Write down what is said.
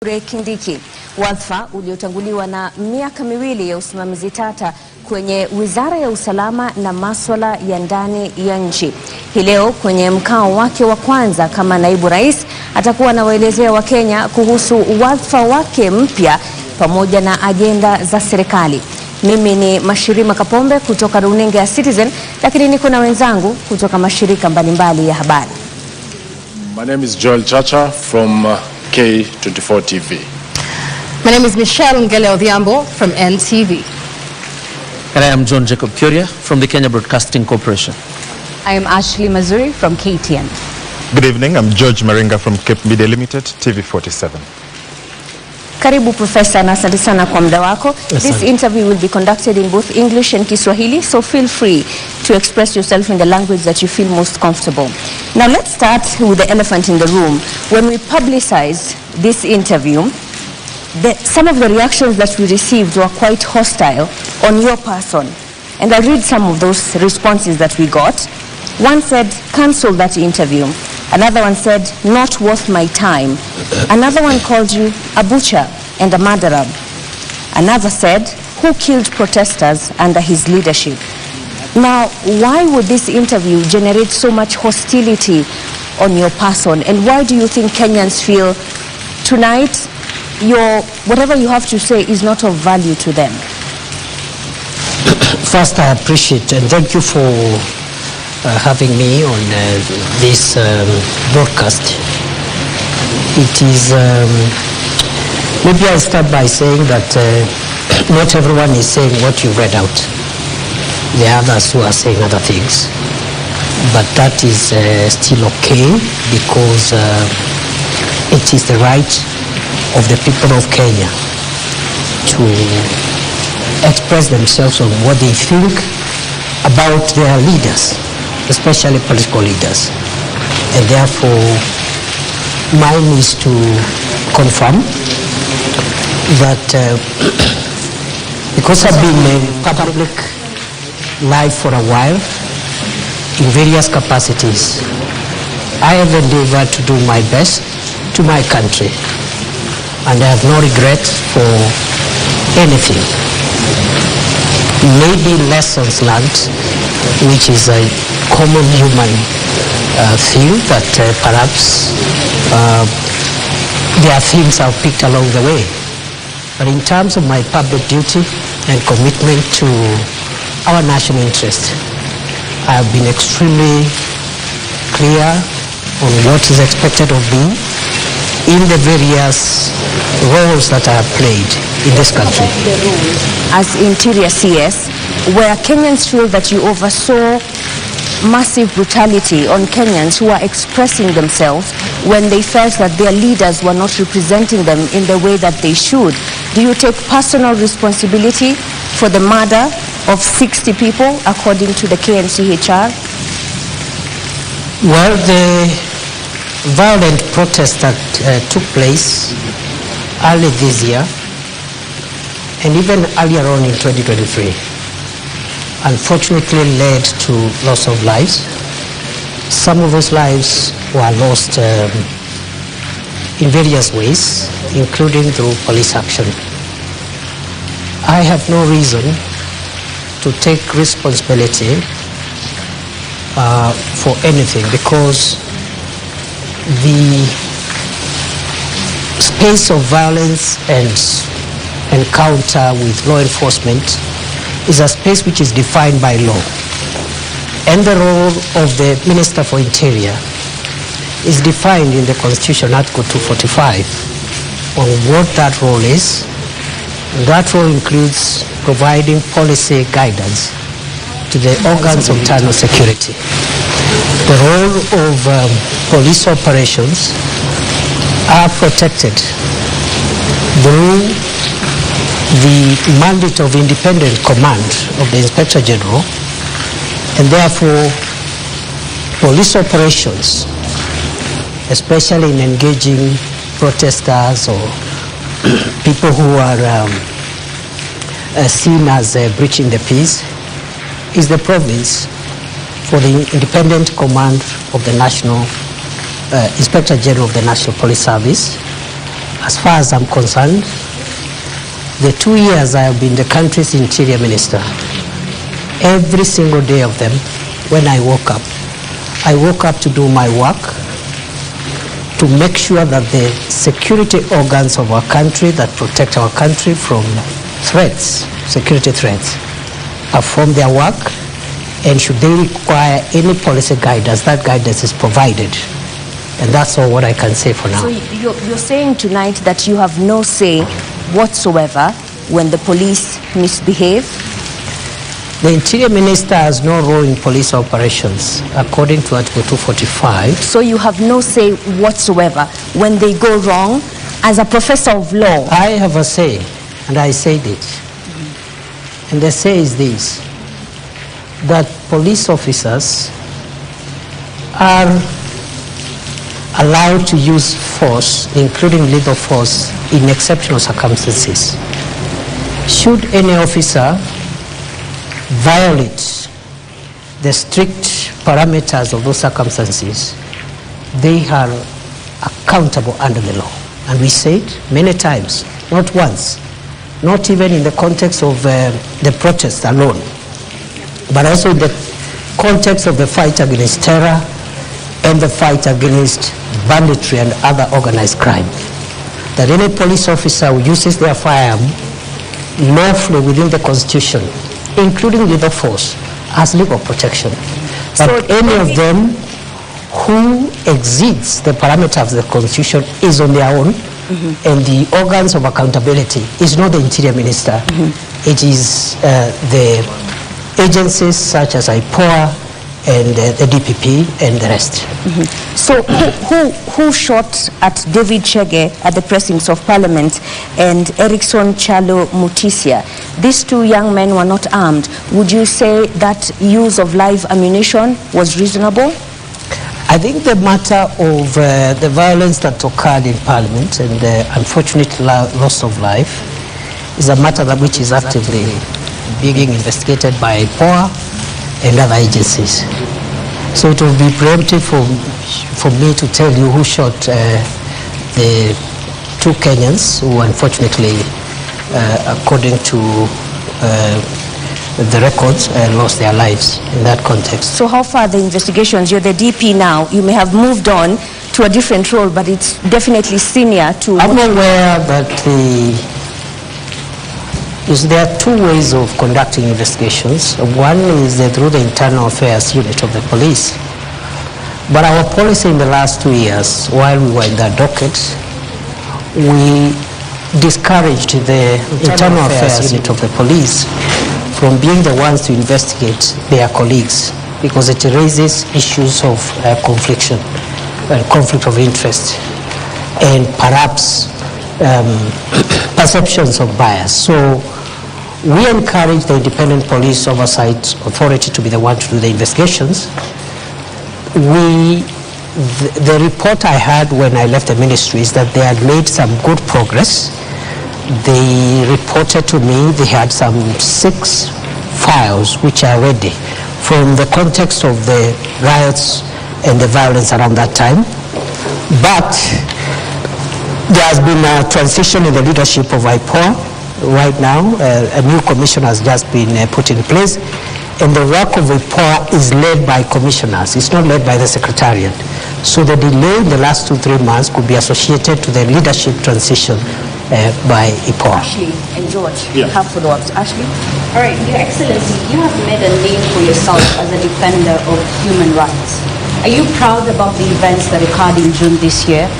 Kindiki, wadhifa uliotanguliwa na miaka miwili ya usimamizi tata kwenye Wizara ya Usalama na Masuala ya Ndani ya Nchi. Hii leo kwenye mkao wake wa kwanza kama naibu rais atakuwa anawaelezea Wakenya kuhusu wadhifa wake mpya pamoja na agenda za serikali. Mimi ni Mashirima Kapombe kutoka runinga ya Citizen, lakini niko na wenzangu kutoka mashirika mbalimbali ya habari. My name is Joel Chacha from K24 TV. My name is Michelle Ngele Odhiambo from NTV. And I am John Jacob Kuria from the Kenya Broadcasting Corporation. I am Ashley Mazuri from KTN. Good evening, I'm George Maringa from Cape Media Limited, TV47. Karibu Professor, na asante sana kwa muda wako. This interview will be conducted in both English and Kiswahili, so feel free to express yourself in the language that you feel most comfortable. Now let's start with the elephant in the room. When we publicized this interview, some of the reactions that we received were quite hostile on your person. And I'll read some of those responses that we got. One said, cancel that interview. Another one said, not worth my time. Another one called you a butcher and a murderer. Another said, who killed protesters under his leadership? Now, why would this interview generate so much hostility on your person? And why do you think Kenyans feel tonight whatever you have to say is not of value to them? First, I appreciate and thank you for having me on this broadcast. It is, maybe I'll start by saying that not everyone is saying what you read out. There are others who are saying other things. But that is still okay because it is the right of the people of Kenya to express themselves on what they think about their leaders, especially political leaders. And therefore, mine is to confirm that because I've been in public life for a while, in various capacities, I have endeavored to do my best to my country. And I have no regret for anything. Maybe lessons learned, which is a common human thing that perhaps there are things I've picked along the way. But in terms of my public duty and commitment to our national interest, I have been extremely clear on what is expected of me in the various roles that I have played in this country. As Interior CS, where Kenyans feel that you oversaw massive brutality on Kenyans who are expressing themselves when they felt that their leaders were not representing them in the way that they should, do you take personal responsibility for the murder of 60 people according to the KNCHR? Well, the violent protest that took place early this year and even earlier on in 2023 unfortunately led to loss of lives. Some of those lives were lost in various ways, including through police action. I have no reason to take responsibility for anything because the space of violence and encounter with law enforcement is a space which is defined by law. And the role of the Minister for Interior is defined in the Constitution, Article 245, on what that role is. That role includes providing policy guidance to the organs of internal security. The role of police operations are protected through the mandate of independent command of the Inspector General, and therefore police operations, especially in engaging protesters or people who are seen as breaching the peace, is the province for the independent command of the National Inspector General of the National Police Service, as far as I'm concerned, the 2 years I have been the country's interior minister, every single day of them, when I woke up to do my work, to make sure that the security organs of our country that protect our country from threats, security threats, perform their work, and should they require any policy guidance, that guidance is provided. And that's all what I can say for now. So you're saying tonight that you have no say whatsoever when the police misbehave? The Interior Minister has no role in police operations, according to Article 245. So you have no say whatsoever when they go wrong? As a professor of law, I have a say, and I said it. And the say is this, that police officers are allowed to use force, including lethal force, in exceptional circumstances. Should any officer violate the strict parameters of those circumstances, they are accountable under the law. And we say it many times, not once, not even in the context of the protest alone, but also in the context of the fight against terror and the fight against banditry and other organized crime. That any police officer who uses their firearm lawfully within the Constitution, including lethal force, has legal protection. But any of them who exceeds the parameters of the Constitution is on their own, and the organs of accountability is not the Interior Minister. It is the agencies such as IPOA and the DPP and the rest. So who shot at David Chege at the precincts of Parliament and Erickson Chalo Mutisia? These two young men were not armed. Would you say that use of live ammunition was reasonable? I think the matter of the violence that occurred in Parliament and the unfortunate loss of life is a matter that which is actively being investigated by IPOA and other agencies. So it will be preemptive for me to tell you who shot the two Kenyans who unfortunately, according to the records, lost their lives in that context. So how far are the investigations? You're the DP now. You may have moved on to a different role, but it's definitely senior to... I'm aware that there are two ways of conducting investigations. One is through the internal affairs unit of the police. But our policy in the last 2 years, while we were in that docket, we discouraged the internal affairs unit of the police from being the ones to investigate their colleagues, because it raises issues of conflict of interest, and perhaps perceptions of bias. So we encourage the Independent Police Oversight Authority to be the one to do the investigations. The report I had when I left the ministry is that they had made some good progress. They reported to me they had some 6 files which are ready from the context of the riots and the violence around that time. But there has been a transition in the leadership of IPOA right now. A new commission has just been put in place, and the work of IPOA is led by commissioners. It's not led by the Secretariat. So the delay in the last 2-3 months could be associated to the leadership transition by IPOA. Ashley and George, you have follow-ups. Ashley? All right, Your Excellency, you have made a name for yourself as a defender of human rights. Are you proud about the events that occurred in June this year?